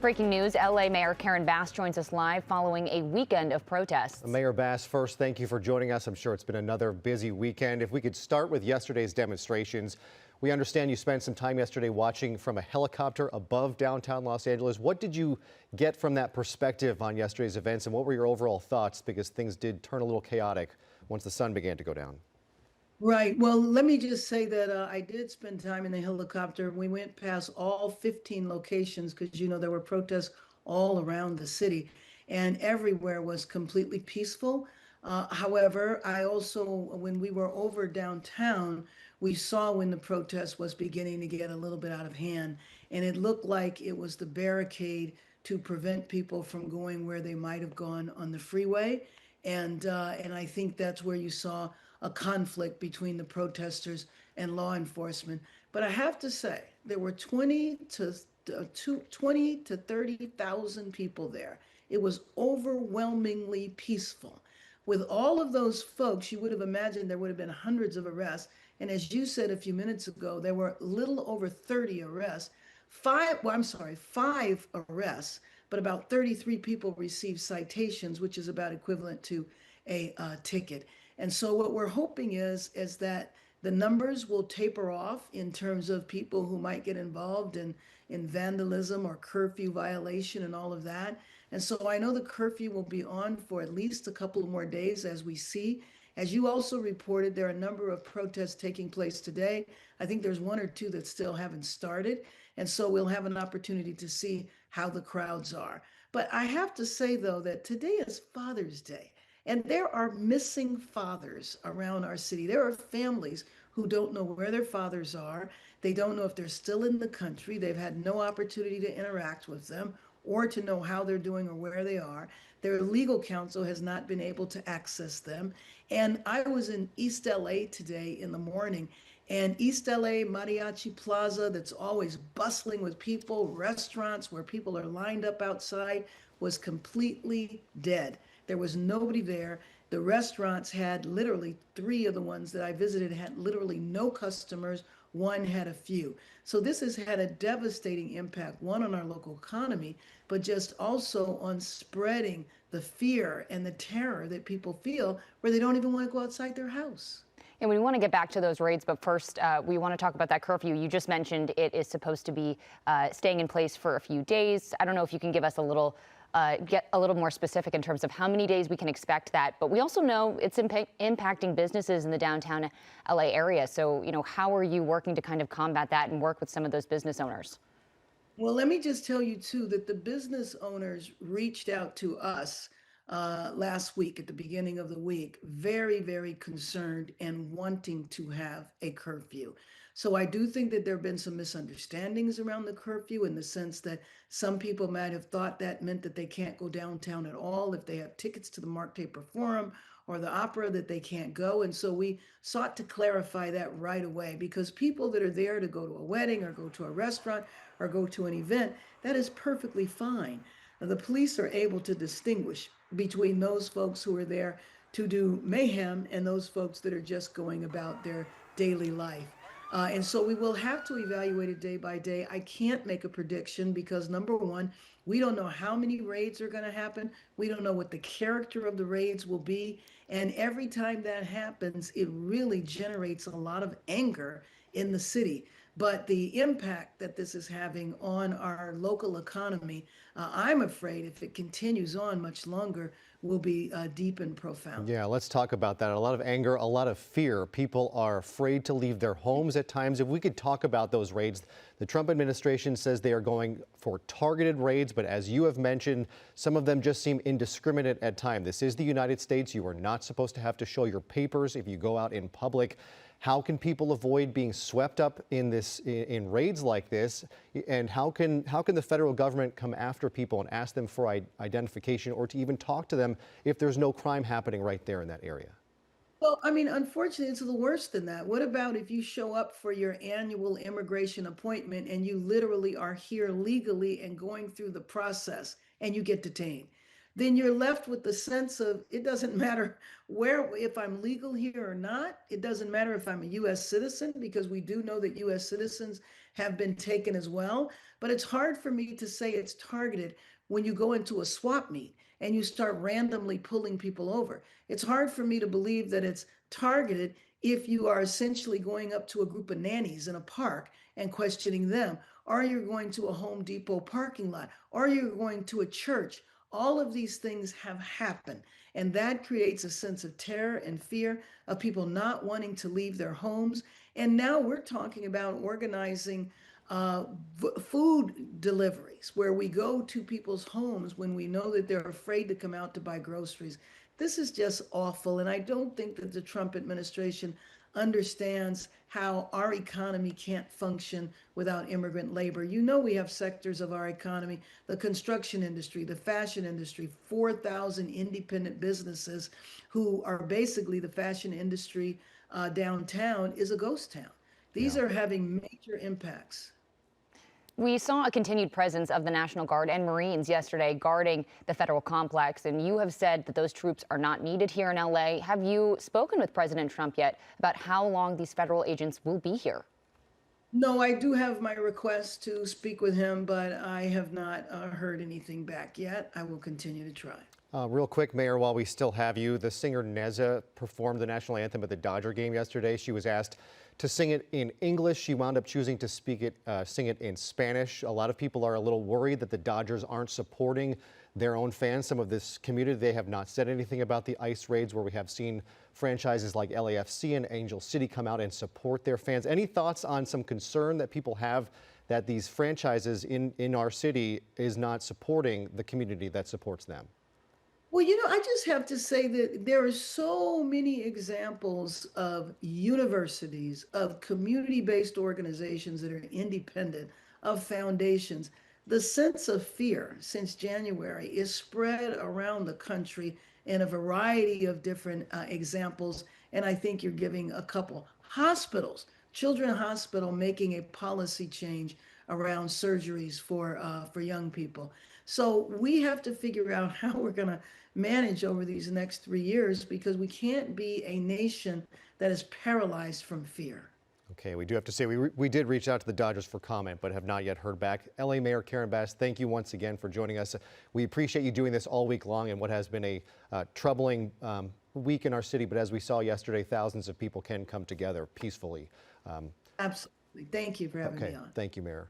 Breaking news, LA Mayor Karen Bass joins us live following a weekend of protests. Mayor Bass, first, thank you for joining us. I'm sure it's been another busy weekend. If we could start with yesterday's demonstrations. We understand you spent some time yesterday watching from a helicopter above downtown Los Angeles. What did you get from that perspective on yesterday's events, and what were your overall thoughts? Because things did turn a little chaotic once the sun began to go down. Right. Well, let me just say that I did spend time in the helicopter. We went past all 15 locations because, there were protests all around the city, and everywhere was completely peaceful. However, I also, when we were over downtown, we saw when the protest was beginning to get a little bit out of hand, and it looked like it was the barricade to prevent people from going where they might have gone on the freeway. And I think that's where you saw a conflict between the protesters and law enforcement. But I have to say, there were 20 to 30,000 people there. It was overwhelmingly peaceful. With all of those folks, you would have imagined there would have been hundreds of arrests. And as you said a few minutes ago, there were little over 30 arrests. Five arrests, but about 33 people received citations, which is about equivalent to a ticket. And so what we're hoping is that the numbers will taper off in terms of people who might get involved in vandalism or curfew violation and all of that. And so I know the curfew will be on for at least a couple of more days as we see. As you also reported, there are a number of protests taking place today. I think there's one or two that still haven't started. And so we'll have an opportunity to see how the crowds are. But I have to say, though, that today is Father's Day. And there are missing fathers around our city. There are families who don't know where their fathers are. They don't know if they're still in the country. They've had no opportunity to interact with them or to know how they're doing or where they are. Their legal counsel has not been able to access them. And I was in East LA today in the morning, and East LA Mariachi Plaza, that's always bustling with people, restaurants where people are lined up outside, was completely dead. There was nobody there. The restaurants had literally, three of the ones that I visited had literally no customers. One had a few. So this has had a devastating impact, one on our local economy, but just also on spreading the fear and the terror that people feel where they don't even want to go outside their house. And we want to get back to those raids, but first, we want to talk about that curfew. You just mentioned it is supposed to be staying in place for a few days. I don't know if you can give us get a little more specific in terms of how many days we can expect that. But we also know it's impacting businesses in the downtown LA area. So, how are you working to kind of combat that and work with some of those business owners? Well, let me just tell you, too, that the business owners reached out to us last week at the beginning of the week, very, very concerned and wanting to have a curfew. So I do think that there have been some misunderstandings around the curfew in the sense that some people might have thought that meant that they can't go downtown at all if they have tickets to the Mark Taper Forum or the opera, that they can't go. And so we sought to clarify that right away, because people that are there to go to a wedding or go to a restaurant or go to an event, that is perfectly fine. Now, the police are able to distinguish between those folks who are there to do mayhem and those folks that are just going about their daily life. And so we will have to evaluate it day by day. I can't make a prediction because, number one, we don't know how many raids are going to happen. We don't know what the character of the raids will be. And every time that happens, it really generates a lot of anger in the city. But the impact that this is having on our local economy, I'm afraid if it continues on much longer, will be deep and profound. Yeah, let's talk about that. A lot of anger, a lot of fear. People are afraid to leave their homes at times. If we could talk about those raids, the Trump administration says they are going for targeted raids, but as you have mentioned, some of them just seem indiscriminate at times. This is the United States. You are not supposed to have to show your papers if you go out in public. How can people avoid being swept up in raids like this? And how can the federal government come after people and ask them for identification, or to even talk to them if there's no crime happening right there in that area? Well, I mean, unfortunately, it's a little worse than that. What about if you show up for your annual immigration appointment and you literally are here legally and going through the process and you get detained? Then you're left with the sense of, it doesn't matter if I'm legal here or not. It doesn't matter if I'm a U.S. citizen, because we do know that U.S. citizens have been taken as well. But it's hard for me to say it's targeted when you go into a swap meet and you start randomly pulling people over. It's hard for me to believe that it's targeted if you are essentially going up to a group of nannies in a park and questioning them, or you're going to a Home Depot parking lot, or you're going to a church. All of these things have happened, and that creates a sense of terror and fear of people not wanting to leave their homes. And now we're talking about organizing uh, food deliveries where we go to people's homes when we know that they're afraid to come out to buy groceries. This is just awful. And I don't think that the Trump administration understands how our economy can't function without immigrant labor. You know, we have sectors of our economy, the construction industry, the fashion industry, 4,000 independent businesses who are basically the fashion industry downtown is a ghost town. These Yeah. are having major impacts. We saw a continued presence of the National Guard and Marines yesterday guarding the federal complex, and you have said that those troops are not needed here in LA. Have you spoken with President Trump yet about how long these federal agents will be here? No, I do have my request to speak with him, but I have not heard anything back yet. I will continue to try. Real quick, Mayor, while we still have you, the singer Neza performed the national anthem at the Dodger game yesterday. She was asked to sing it in English. She wound up choosing to sing it in Spanish. A lot of people are a little worried that the Dodgers aren't supporting their own fans. Some of this community, they have not said anything about the ICE raids where we have seen franchises like LAFC and Angel City come out and support their fans. Any thoughts on some concern that people have that these franchises in our city is not supporting the community that supports them? Well, I just have to say that there are so many examples of universities, of community-based organizations that are independent, of foundations. The sense of fear since January is spread around the country in a variety of different examples, and I think you're giving a couple. Hospitals, Children's Hospital making a policy change around surgeries for young people. So we have to figure out how we're going to manage over these next 3 years because we can't be a nation that is paralyzed from fear. Okay, we do have to say we did reach out to the Dodgers for comment, but have not yet heard back. LA Mayor Karen Bass, thank you once again for joining us. We appreciate you doing this all week long in what has been a troubling week in our city, but as we saw yesterday, thousands of people can come together peacefully. Absolutely. Thank you for having me on. Thank you, Mayor.